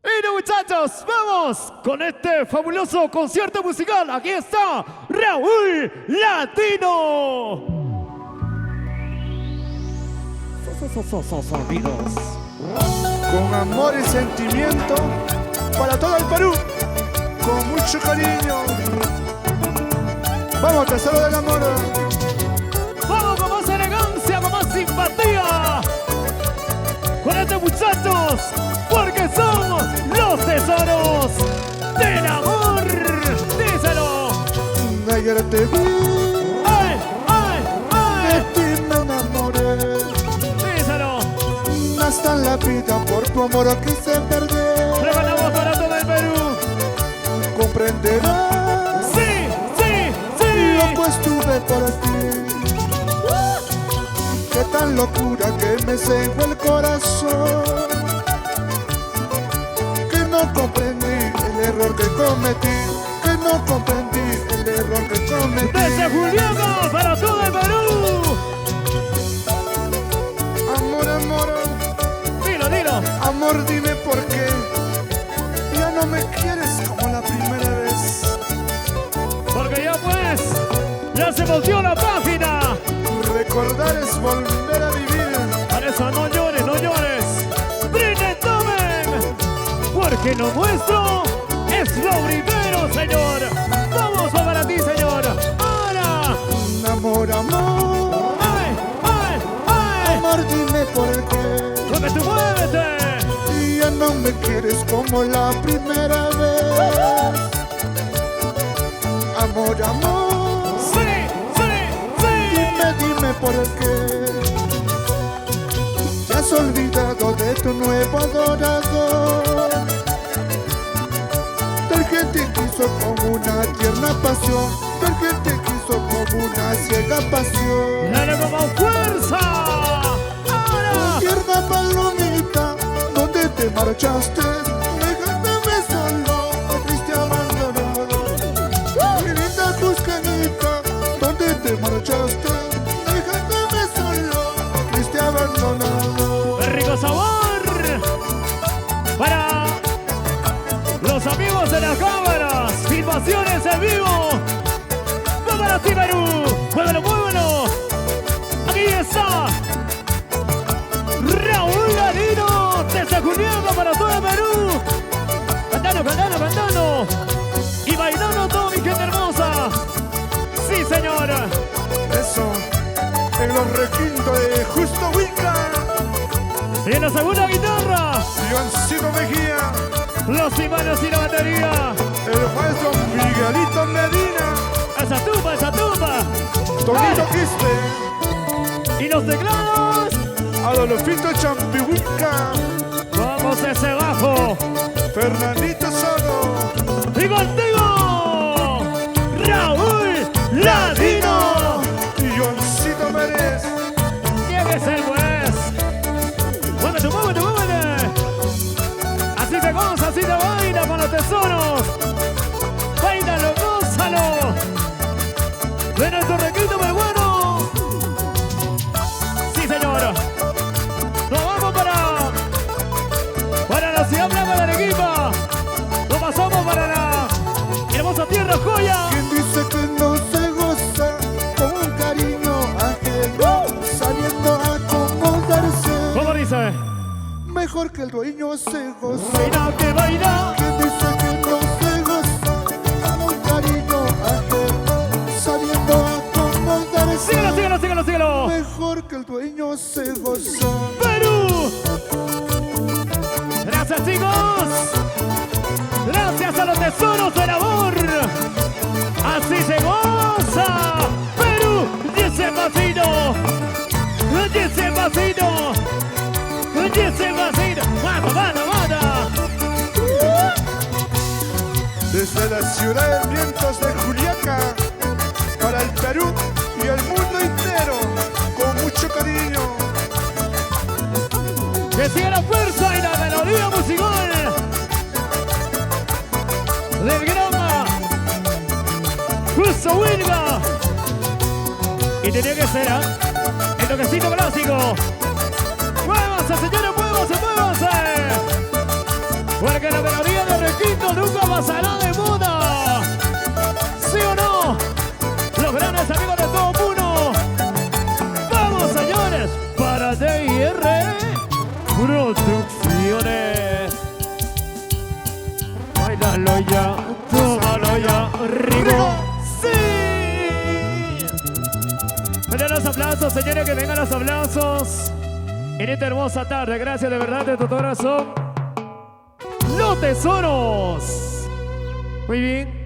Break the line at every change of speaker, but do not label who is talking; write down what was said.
Bueno, muchachos, vamos con este fabuloso concierto musical. Aquí está Raúl Latino. Sonidos.
Con amor y sentimiento para todo el Perú, con mucho cariño. Vamos, tesoro del amor.
Vamos con más elegancia, con más simpatía. Con estos muchachos, porque son los tesoros del amor. Díselo.
Ayer te vi,
¡Ay, ay,
de
ay!
ti me enamoré.
Díselo.
Hasta en la vida por tu amor quise perder.
Regalamos para todo el Perú.
Comprenderás
Sí, sí, sí.
lo que estuve por ti. Qué tan locura que me cegó el corazón, que no comprendí el error que cometí, que no comprendí el error que cometí.
Desde Juliaca para todo el Perú.
Amor, amor,
Dilo, dilo.
amor, dime por qué ya no me quieres como la primera vez.
Porque ya pues, ya se volteó la página.
Recordar es volver a vivir.
Para eso no llores, no llores. ¡Brinden, tomen! Porque lo nuestro es lo primero, señor. Vamos para ti, señor. Ahora.
Amor, amor,
¡Ay, ay, ay!
amor, dime por qué
Porque tú muévete.
y ya no me quieres como la primera vez. Amor, amor,
Sí, sí, sí.
dime por qué te has olvidado de tu nuevo adorador, del que te quiso con una tierna pasión, del que te quiso con una ciega pasión.
Dale con más fuerza. Ahora.
Tierna palomita, ¿dónde te marchaste? Dejándome solo, triste abandonado. Mi linda Tuscanita, ¿dónde te marchaste? Dejándome solo, triste abandonado.
¡Qué rico sabor! Para los amigos de las cámaras, filmaciones en vivo. ¡Va para ti, Perú! ¡Muévelo, muévelo! Aquí está Raúl Latino desde Juliaca para todo el Perú. Cantando, cantando, cantando. Y bailando todo, mi gente hermosa. Sí, señora.
Eso, en los requintos de Justo Winca,
Y en la segunda guitarra,
Ioncito Mejía,
los timbales y la batería.
el maestro Miguelito Medina,
Esa tumba.
Tonito Quispe,
Y los teclados.
Adolfito Champihuica,
Vamos ese bajo.
Fernandito Soto,
Y contigo, Raúl Latino.
y Ioncito Pérez.
Tiene que ser pues. Muévete, muévete, muévete. Así se goza, así se baila con los tesoros. Bailalo, gózalo. De nuestro requito peruano. Sí, señor. Nos vamos para la ciudad blanca de Arequipa. Nos pasamos para la hermosa tierra joya.
Quien dice que no se goza con un cariño ajeno, sabiendo a acomodarse,
¿Cómo dice?
mejor que el dueño se goza.
Baila que baila.
Quien dice que no se goza con un cariño ajeno, sabiendo acomodarse,
Síguelo, síguelo, síguelo, síguelo.
mejor que el dueño se goza.
Perú. Gracias, chicos. Gracias a los tesoros del amor. Así se goza. Perú, dice pasito. Dice pasito. Dice pasito. Mata, mata, mata.
Desde la ciudad de vientos de Juliaca, para el Perú y el mundo entero, con mucho cariño.
Que siga la fuerza y la melodía musical del Grama Justo Wilga. Y tenía que ser el toquecito clásico. Muévanse, señores, muévanse, muévanse. Porque Bailalo ya, tómalo ya, Rigo. ¡Sí! Vengan los aplausos, señores, que vengan los aplausos. En esta hermosa tarde, gracias de verdad de todo corazón. Los tesoros. Muy bien.